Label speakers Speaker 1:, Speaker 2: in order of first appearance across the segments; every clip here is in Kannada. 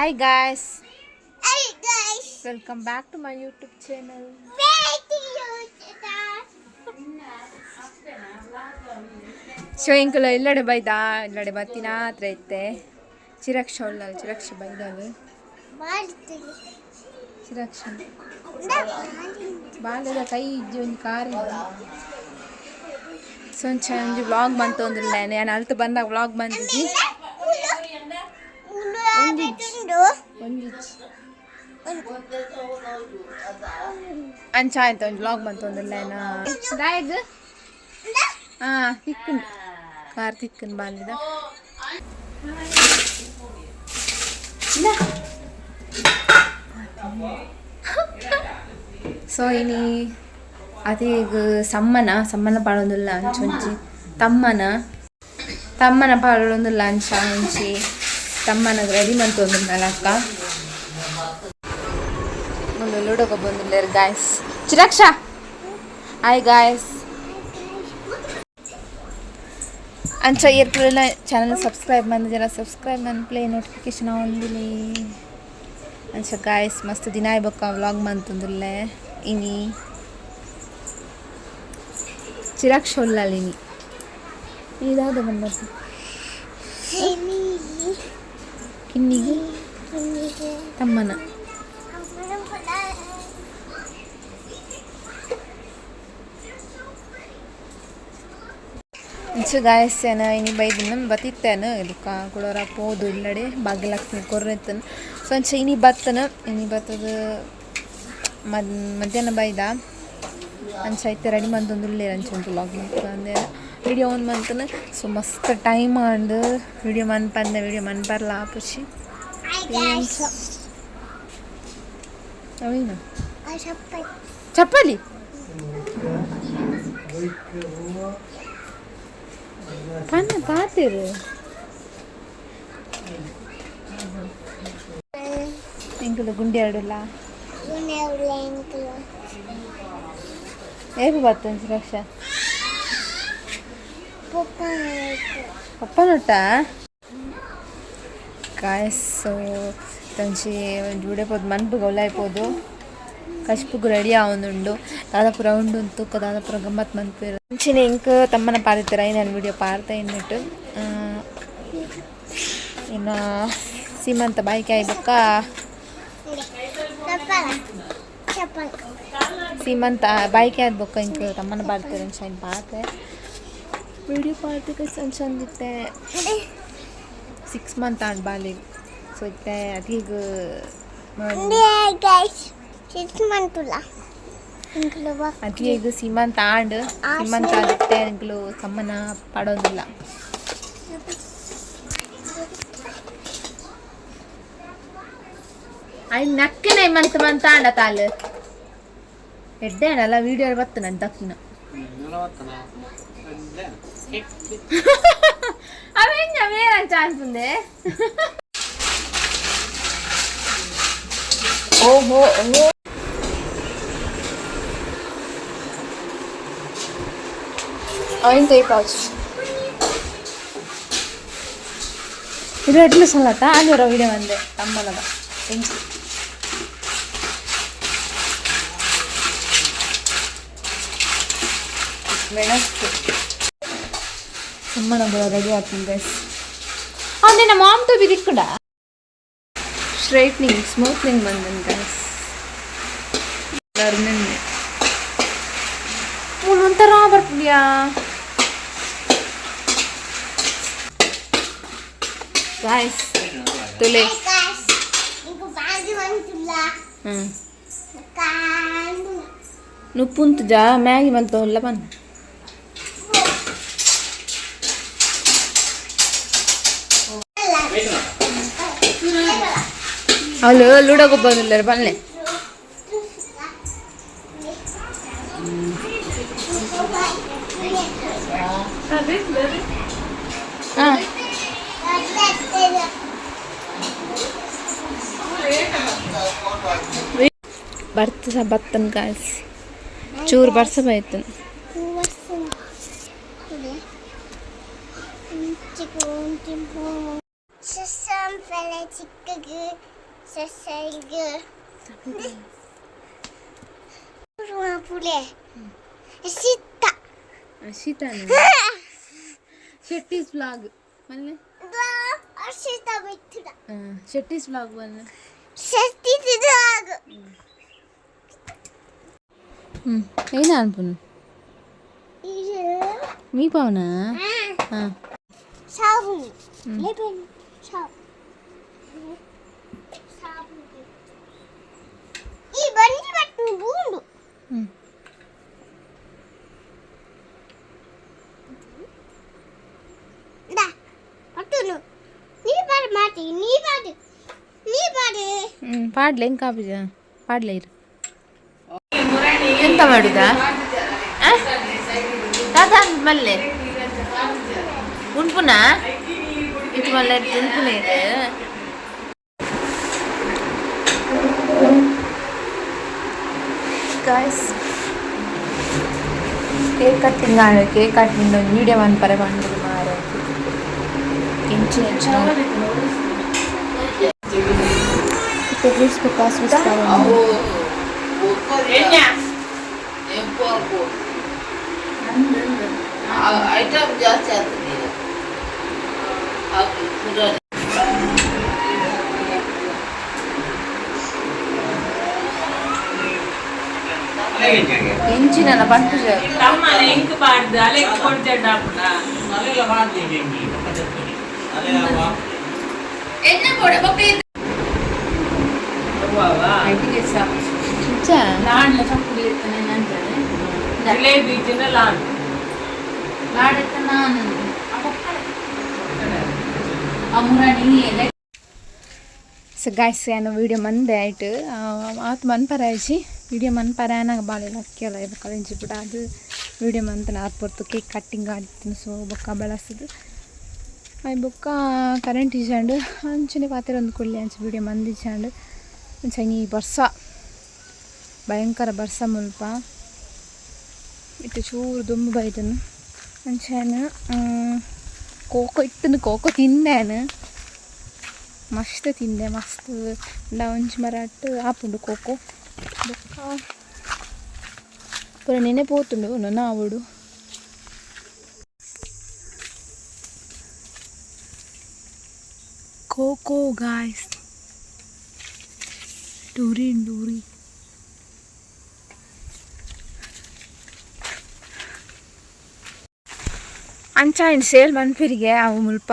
Speaker 1: Hi guys. Welcome back to my YouTube channel. So inkula illade baida illade battina hatra itte ಚಿರಕ್ಷ ಒಳ್ಳಲ್ಲ ಚಿರಕ್ಷ ಬೈದಾವೆ ಚಿರಕ್ಷ ಬಾಲ್ಯದ ಕೈ ಇಜ್ಜಿ ಒಂದು ಕಾರ್ ಸೊಂಚ ಒಂದು ವ್ಲಾಗ್ ಬಂತು ಅಂದಿಲ್ಲ ನಾನು ಅಲ್ತು ಬಂದಾಗ ವ್ಲಾಗ್ ಬಂದಿದ್ದಿ ಅಂಚ ಆಯ್ತು ಒಂದು ವ್ಲಾಗ್ ಬಂತು ಅಂದಿಲ್ಲ ದಾಯಗ್ ಹಾಂ ತಿಕ್ಕನ್ ಕಾರ್ ತಿಕ್ಕನ್ ಬಾಲ್ಯದ ಸೊ ಇನಿ ಅದೇಗ ಸಮ್ಮನ ಪಾಡೊಂದುಲ್ಲ ಅಂಚೊಂಚಿ ತಮ್ಮನ ಪಾಡೊಂದುಲ್ಲ ಅಂಚ ಒಂಚಿ ತಮ್ಮನ ರೆಡಿ ಮಂತೊಂದುಲ್ಲ ಅಕ್ಕ ಒಂದು ಲೂಡೋಗ ಬಂದುಲ್ಲೇರು ಗಾಯ್ಸ್ ಚಿರಕ್ಷ ಹಾಯ್ ಗಾಯ್ಸ್ ಅಂಚ ಏರ್ಪುರೆಲ್ಲ ಚಾನಲ್ ಸಬ್ಸ್ಕ್ರೈಬ್ ಮಾಡಿ ಜನ ಸಬ್ಸ್ಕ್ರೈಬ್ ಮಾಡಿ ಪ್ಲೇ ನೋಟಿಫಿಕೇಶನ್ ಆನ್ಲಿ ಅಂಚ ಗಾಯ್ಸ್ ಮಸ್ತ್ ದಿನ ಇರ್ಬೇಕು ವ್ಲಾಗ್ ಮಂತಂದಿಲ್ಲೇ ಇನಿ ಚಿರಾಕ್ಷ ಒಳ್ಳಾಲಿನಿ ಇದಾದ ಬಂದದ್ದು ಕಿನ್ನಿಗೆ ತಮ್ಮನ ಇಂಚು ಗಾಯಸ್ಸೇನ ಇನಿ ಬೈದಿನ ಬತ್ತಿತ್ತೇನ ಇದಕ್ಕ ಕೊಡೋರ ಪೋದು ಇಲ್ಲಡೆ ಭಾಗ್ಯಲಕ್ಷ್ಮಿ ಕೊರ್ರೆತ್ತನ ಸೊ ಅಂಚ ಇನಿ ಬತ್ತದ ಮಧ್ಯಾಹ್ನ ಬೈದ ಅಂಚ ಐತೆ ರೆಡಿ ಮಂತೊಂದುಲ್ಲೆ ಅಂಚ ಉಂಟು ವ್ಲಾಗ್ ಮಂತಂದೆ ವಿಡಿಯೋ ಒಂದು ಮಂತನ ಸೊ ಮಸ್ತ್ ಟೈಮ್ ಆಂಡ್ ವಿಡಿಯೋ ವಿಡಿಯೋ ಮನ್ಪರ್ಲ ಆಪುಷಿ ಅವೇನು ಚಪ್ಪಲಿ ಪನ್ನ ಪಾತಿರು ಎಂಕುಲು ಗುಂಡಿ ಆಡಲ್ಲ ಏಕು ಬರ್ತಂಚ ರಕ್ಷ ಪಪ್ಪನೊಟ್ಟ ಕಾಯಸ್ಸು ತಂಚಿ ಜೂಡೆಪೋದು ಮನ್ಪುಗ ಒಲ್ಲಾಯ್ಪೋದು ಕಶ್ಪುಗು ರೆಡಿ ಆವೊಂದುಂಡು ದಾದಾಪುರ ಉಂಡು ದಾದಾಪುರ ಗಮ್ಮತ್ ಮನ್ಪೇರು ಮುಂಚಿನ ಇಂಕ್ ತಮ್ಮನ ಪಾದಿತ್ತರ ನಾನು ವಿಡಿಯೋ ಪಾರ್ತಾ ಇನ್ನಿಟ್ಟು ಇನ್ನು ಸೀಮಂತ ಬಾಯ್ಕೆ ಆಯ್ಬೇಕ ಸೀಮಂತ ಬಾಯ್ಕೆ ಆದ್ಬೇಕ ಇಂಕ್ ತಮ್ಮನ ಪಾಡ್ತಾರೆ ಅಂಚ ಪಾತೆ ವಿಡಿಯೋ ಪಾಡ್ತಕ್ಕೆ ಚಂದಿತ್ತೆ 6 ಮಂತ್ ಆಡ್ ಬಾಲಿಗೆ ಸೊ ಇತ್ತೆ ಅದೀಗ ಅದಿಗೆ ಸೀಮಂತ ಸೀಮಂತ ಆಗುತ್ತೆ ಎಂಕ್ಲು ತಮ್ಮನ ಪಾಡೋದಿಲ್ಲ ಅಯ್ಯ ನಕ್ಕನೆ ಮಂತ ಆಂಡ ತಾಲು ಎಡ್ಡೆ ಅಲ್ಲ ವಿಡಿಯೋ ಬತ್ತು ನನ್ನ ದಕ್ಕಿನ ಅವೇನ್ ಬೇರೆ ಚಾನ್ಸ್ ಮುಂದೆ ಓಹೋ ಅವನ್ ಕೈ ಪೌಚ್ ಇದು ಎಡ್ಲು ಸಲಟ ಅಲ್ಲಿ ವಿಡಿಯೋ ಬಂದೆ ತಮ್ಮನದ ಮೆಣಸು ತಮ್ಮನ ರೆಡಿ ಆಗ್ತೀನಿ ಗೈಸ್ ಅವನೇ ನಮ್ಮ ಮಾಮ್ ಟು ಬಿದಿಕ್ಕಡ ಸ್ಟ್ರೈಟ್ನಿಂಗ್ ಸ್ಮೂತ್ನಿಂಗ್ ಬಂದನ್ ಗೈಸ್ ಒಂಥರ ಬರ್ತಿದ್ಯಾ ಗಾಯ್ಸ್ ತುಲೆ నువ్వు పుంతు జా మ్యాగీ మనతో ఉల్ల పని వాళ్ళు లూడోకు ಬಂದಿಲ್ಲ ಬನ್ನಿ ಬರ್ತನ್ ಗಾಯ್ಸ್ ಚೂರು ಬರ್ಸಬಾಯ್ತು
Speaker 2: Sesenge. Rumah pule. Sita.
Speaker 1: Ashita Shetty's vlog. Manne?
Speaker 2: Ashita Mithura.
Speaker 1: Shetty's vlog manne.
Speaker 2: Shetty's vlog.
Speaker 1: Aina anpunu. Me pauna.
Speaker 2: Sabun. Leben. Sabun. Ee bandi battu boondu. Da. Pattunu. Nee paadu maati. Nee paadu.
Speaker 1: ಪಾಡ್ಲೆ ಹೆಂಗೆ ಕಾಪಿದ ಪಾಡ್ಲೆ ಇರು ಎಂತ ಮಾಡುದ ತಾತ ಮಲ್ಲೆ ಉಣ್ಪುನ ಇದು ಮಲ್ಲ ಉಣ್ಪುನ ಇದೆ ಗಾಯ್ಸ್ ಕೇಕ್ ಕಟ್ಟಿಂಗ್ ಆಡ ಕೇಕ್ ಕಟ್ಟಿಂಗ್ ಒಂದು ವೀಡಿಯೋ ಒಂದು ಪರ ಮಾಡಿದ್ರು ಮಾರ ಹೆಂಚಿನ Facebook as
Speaker 3: ಐಟಮ್ ಜಾಸ್ತಿ ಆಗ್ತದೆ
Speaker 1: ಹೆಂಚಿನಲ್ಲ ಬಂತು
Speaker 4: ಇಂಕ್ ಬಾಡ್ದು ಅಲೆಕ್ ಕೊಡ್ತೇಡ
Speaker 3: ಅಲ್ಲೆಲ್ಲ ಮಾಡ್ತೀವಿ
Speaker 1: ಎಣ್ಣೆ ಕೊಡ ಬಪ್ಪೆ
Speaker 4: ಲಾಡ್ಲ ಚಪ್ಪಲಿ ಇರ್ತಾನೆ ನಂತಾನೆ ಜಿಲೇಬಿ ಇಟ್ಟಿನ ಲಾಡ್
Speaker 1: ಲಾಡ್ ನಾನು ಅಮುರಾಣಿ ಸೊ ಗಾಯ್ಸ್ ಏನು ವೀಡಿಯೋ ಮಂದೆ ಆಯ್ತು ಆತು ಮನ್ ಪರಾಯಿಸಿ ವೀಡಿಯೋ ಮನ್ ಪರಾಯನಾಗ ಬಾಳೆ ಅಕ್ಕಿಯಲ್ಲ ಇದು ಕಳಿಂಚಿ ಬಿಡ ಅದು ವೀಡಿಯೋ ಮಂತನ ಆತ್ಪಡ್ತು ಕೇಕ್ ಕಟ್ಟಿಂಗ್ ಆಡ್ತೀನಿ ಸೊ ಬೊಕ್ಕ ಬೆಳೆಸೋದು ಅಯ್ಯ ಬೊಕ್ಕ ಕರೆಂಟ್ ಇಸ್ಕೊಂಡು ಅಂಚನೆ ಪಾತ್ರೆ ಒಂದು ಕೊಡ್ಲಿ ಅಂಚೆ ವೀಡಿಯೋ ಮಂದಿ ಇಸ್ಕೊಂಡು ಈ ಬರ್ಸ ಭಯಂಕರ ಬರ್ಸ ಮುಲ್ಪ ಇಟ್ಟು ಚೂರು ದುಂಬು ಬೈದನು ಅಂಚೆನು ಕೋಕೋ ಇಟ್ಟನು ಕೋಕೋ ತಿಂದೇನು ಮಸ್ತ್ ತಿಂದೆ ಮಸ್ತ್ ಒಂಚು ಮರಾಟ್ ಆಪುಂಡು ಕೋಕೋ ಬೊಕ್ಕ ಪೂರ ನೆನೆ ಪೋತುಂಡು ನಾವುಡು ಕೋಕೋ ಗಾಯ್ಸ್ ಡೂರಿ ಅಂಚ ಇನ್ನು ಸೇಲ್ ಮನ್ಪಿರಿಗೆ ಅವು ಮುಲ್ಪ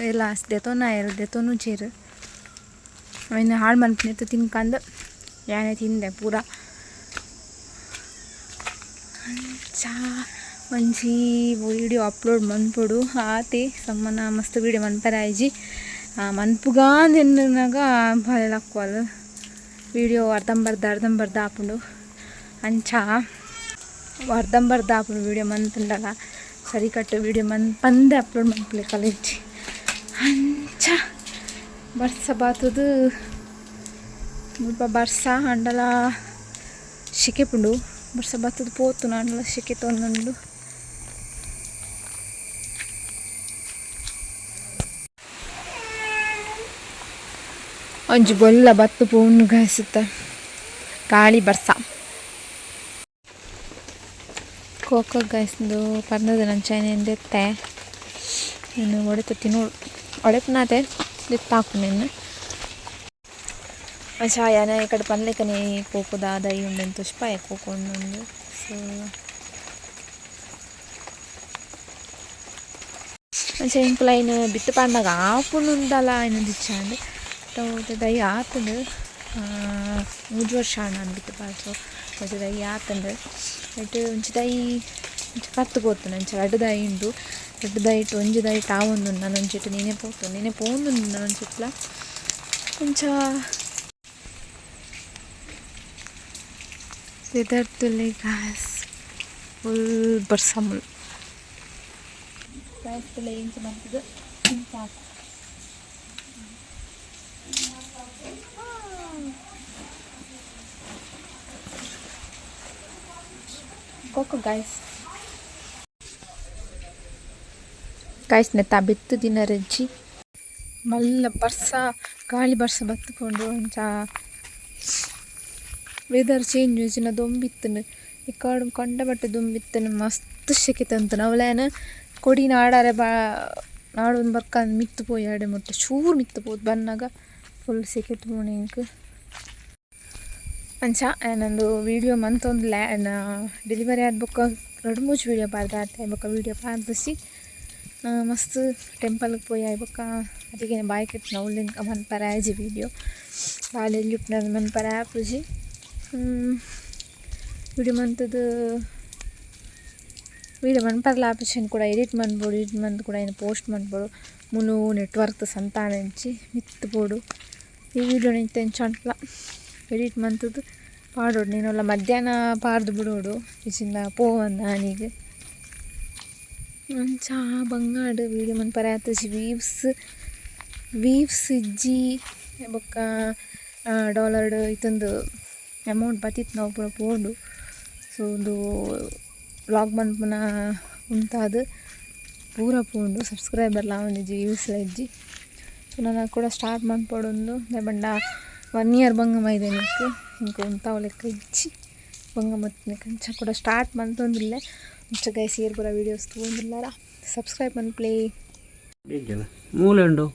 Speaker 1: ಎಲ್ಲ ದೆತೋನ ದೆತೋನು ಚೇರು ಇನ್ನು ಹಾಳು ಮನ್ಪಿನಿತ್ತು ತಿನ್ಕಂಡು ಏನೇ ತಿಂದೆ ಪೂರ ಅಂಚ ಮಂಚಿ ವೀಡಿಯೋ ಅಪ್ಲೋಡ್ ಮನ್ಪೊಡು ಆತಿ ಸಮ್ಮನ ಮಸ್ತ್ ವೀಡಿಯೋ ಮನ್ಪರಾಯ್ಜಿ ಮನ್ಪುಗಾ ನಿನ್ನಾಗ ಭಾಳ ವೀಡಿಯೋ ಅರ್ಧಂಬರ್ಧ ಆಪುಂಡು ಅಂಚ ಅರ್ಧಂಬರ್ಧ ಆಪುಂಡು ವೀಡಿಯೋ ಮಂತಂಡಾಗ ಸರಿ ಕಟ್ಟು ವೀಡಿಯೋ ಪಂದೆ ಅಪ್ಲೋಡ್ ಮನ್ಪಲೆ ಕಲಿಜಿ ಅಂಚ ಬರ್ಸ ಬಾತುದು ಮುಲ್ಪ ಬರ್ಸ ಅಂಡಲ ಶಿಕೆ ಪುಂಡು ಬರ್ಸ ಬಾತುದು ಪೋತು ಅಂಡಲ ಶಿಕೆ ತೊಂದುಂಡು ಒಂಜಿ ಬೊಲ್ಲ ಬತ್ತು ಪೂರ್ಣ ಗಾಯಿಸುತ್ತೆ ಗಾಳಿ ಬರ್ಸ ಕೋಕೋ ಗಾಯಿಸ್ದು ಪರ್ನದ ನಂಚೈನೆ ಎಂದೆತ್ತೆ ಇನ್ನು ಒಡೆತ ತಿನ್ನೋಳು ಒಡೆಪನಾತೆ ಎತ್ತಾಕು ನಿನ್ನ ಚಾಯನ ಈ ಕಡೆ ಪನ್ಲೆಕನೆ ಕೋಕೋದ ದೈ ಉಂಡೆಂತ ತುಷ್ಪಾಯ ಕೋಕೋ ಉಂಡು ಸೊ ಅಂಚೆ ಇಂಕು ಲೈನ್ ಬಿತ್ತು ಪಂಡಾಗ ಆಪುಂಡುಂದಲ ಇನ್ನು ದಿಚ್ಚಾಂಡು ದೈ ಆತಂದು 3 ವರ್ಷ ನಾನು ಬಿತ್ತು ಪಾಸು ಅದು ದೈ ಆತಂದು ಬಟ್ ಒಂಚು ದೈ ಕತ್ತು ಪೋತು ನಂಚೆ ಎರಡು ದೈ ಉಂಡು ಎರಡು ದೈ ಇಟ್ಟು ಒಂಜು ದೈ ಟಾವೊಂದು ನಾನು ಒಂಚಿಟ್ಟು ನೀನೇ ಪೋಂದು ನಾನು ಒಂಚಿಟ್ಲ ಕೊಂಚ ಬೆದರ್ತುಲೆ ಗಾಸ್ ಫುಲ್ ಬರ್ಸಮುಲ್ ಗಾಯಸ್ತುಲೆ ಇಂಚು ಮಾಡ್ತಿದ್ದು ಸಾಕು ಕೋಕೋ ಗಾಯ್ಸ್ ನೆತ್ತ ಬಿತ್ತು ದಿನ ರಜ್ಜಿ ಮಲ್ಲ ಬರ್ಸ ಗಾಳಿ ಬರ್ಸ ಬತ್ತುಕೊಂಡು ಅಂಚ ವೆದರ್ ಚೇಂಜ್ ಇಜ್ಜಿನ ದೊಂಬಿತ್ತನು ಈ ಕಾಡು ಕಂಡ ಬಟ್ಟೆ ದೊಂಬಿತ್ತನು ಮಸ್ತ್ ಶೆಕೆ ತಂತು ಅವಳೇನು ಕೊಡಿನ ಆಡಾರೆ ನಾಡೊಂದು ಬರ್ಕ ಮಿತ್ತು ಪೋಯಿ ಆಡೆ ಮುಟ್ಟೆ ಚೂರು ಮಿತ್ತು ಪೋದು ಬನ್ನಾಗ ಫುಲ್ ಸೆಕೆ ತೋಣಿ ಇಂಕ್ ಅಂಚ ಏನೊಂದು ವೀಡಿಯೋ ಮಂತೊಂದು ಡೆಲಿವರಿ ಆದ ಬೊಕ್ಕ 2-3 ವೀಡಿಯೋ ಪಾಡ್ದೆ ಆಡ್ತಾ ಬೊಕ್ಕ ವೀಡಿಯೋ ಪಾಡ್ದಿಸಿ ಮಸ್ತ್ ಟೆಂಪಲ್ಗೆ ಪೋಯಿ ಆಯ್ಬೊಕ್ಕ ಅದಕ್ಕೆ ಬಾಯ್ ಕೆಟ್ಟು ಅವಳಿಂಕ ಮನ್ಪರ ಆಯ್ಜಿ ವೀಡಿಯೋ ಬಾಲ್ ಎಲ್ಲಿ ಮನ್ಪರ ಆಪುಜಿ ವೀಡಿಯೋ ಮಂತದ್ದು ವೀಡಿಯೋ ಮನ್ಪರ್ಲ ಆಪರೇಷನ್ ಕೂಡ ಎಡಿಟ್ ಮಾಡ್ಬೋದು ಎಡಿಟ್ ಮಂದು ಕೂಡ ಏನು ಪೋಸ್ಟ್ ಮಾಡ್ಬೋದು ಮುನು ನೆಟ್ವರ್ಕ್ ಸಂತಾನಂಚಿ ಮಿತ್ತು ಬೋಡು ಈ ವಿಡಿಯೋ ನಿಂತ ಎಂಚಂಟ್ಲ ಎಡಿಟ್ ಮಂತದ್ದು ಪಾಡೋಡು ನೀನೆಲ್ಲ ಮಧ್ಯಾಹ್ನ ಪಾಡ್ದು ಬಿಡೋಡು ಇಚಿಂದ ಪೋವಂದ ನಾನೀಗ ಅಂಚ ಬಂಗಾಡು ವೀಡಿಯೋ ಮನ್ಪರ ಆತಜಿ ವೀವ್ಸ್ ಇಜ್ಜಿ ಬೊಕ್ಕ ಡಾಲರ್ಡ್ ಇತ್ತೊಂದು ಅಮೌಂಟ್ ಬತ್ತಿತ್ತು ನಾವು ಪೂರ ಪೋಂಡು ಸೊ ಒಂದು ವ್ಲಾಗ್ ಮನ್ಪುನ ಉಂತಾದು ಪೂರ ಪೋಂಡು ಸಬ್ಸ್ಕ್ರೈಬರ್ಲ ಅವನಿಜ್ಜಿ ವ್ಯೂಸ್ಲ ಇಜ್ಜಿ ಸೊ ನಾನು ಕೂಡ ಸ್ಟಾರ್ಟ್ ಮಾಡ್ಪಡೊಂದು ಬಂಡ 1 ಇಯರ್ ಬಂಗ ಮೈದೆ ನಿಕ್ಕು ಇಂಕ ಉಂತಾವ ಲೆಕ್ಕ ಇಜ್ಜಿ ಬಂಗ ಮತ್ತಿನ ಕಂಚ ಕೂಡ ಸ್ಟಾರ್ಟ್ ಮಂತೊಂದಿಲ್ಲ ಮುಂಚೆ ಗೈಸ್ ಏರ್ ಪೂರ ವೀಡಿಯೋಸ್ ತೊಗೊಂಡಿಲ್ಲಾರ ಸಬ್ಸ್ಕ್ರೈಬ್ ಮನ್ಪ್ಲೇ
Speaker 5: ಮೂಲೆಂಡು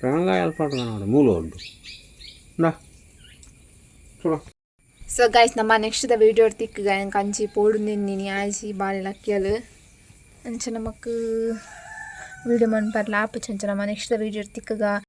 Speaker 1: ಪೆರಂಗೈ
Speaker 5: ಅಲ್ಪ ಮೂಲು ಉಂಟು
Speaker 1: ಸೊ ಗೈಸ್ ನಮ್ಮ ನೆಕ್ಸ್ಟ್ ವೀಡಿಯೋ ತಿಕ್ಕ ಕಂಚಿ ಪೋಡು ನಿನ್ನಿ ಆಜಿ ಬಾಳೆ ಲಕ್ಕಿಯಲು ಅಂಚ ನಮಕ್ ವೀಡಿಯೋ ಮನ್ಪರ್ಲ ಆಪು ಚಂಚ ನಮ್ಮ ನೆಕ್ಸ್ಟ್ ವೀಡಿಯೋ ತಿಕ್ಕಗ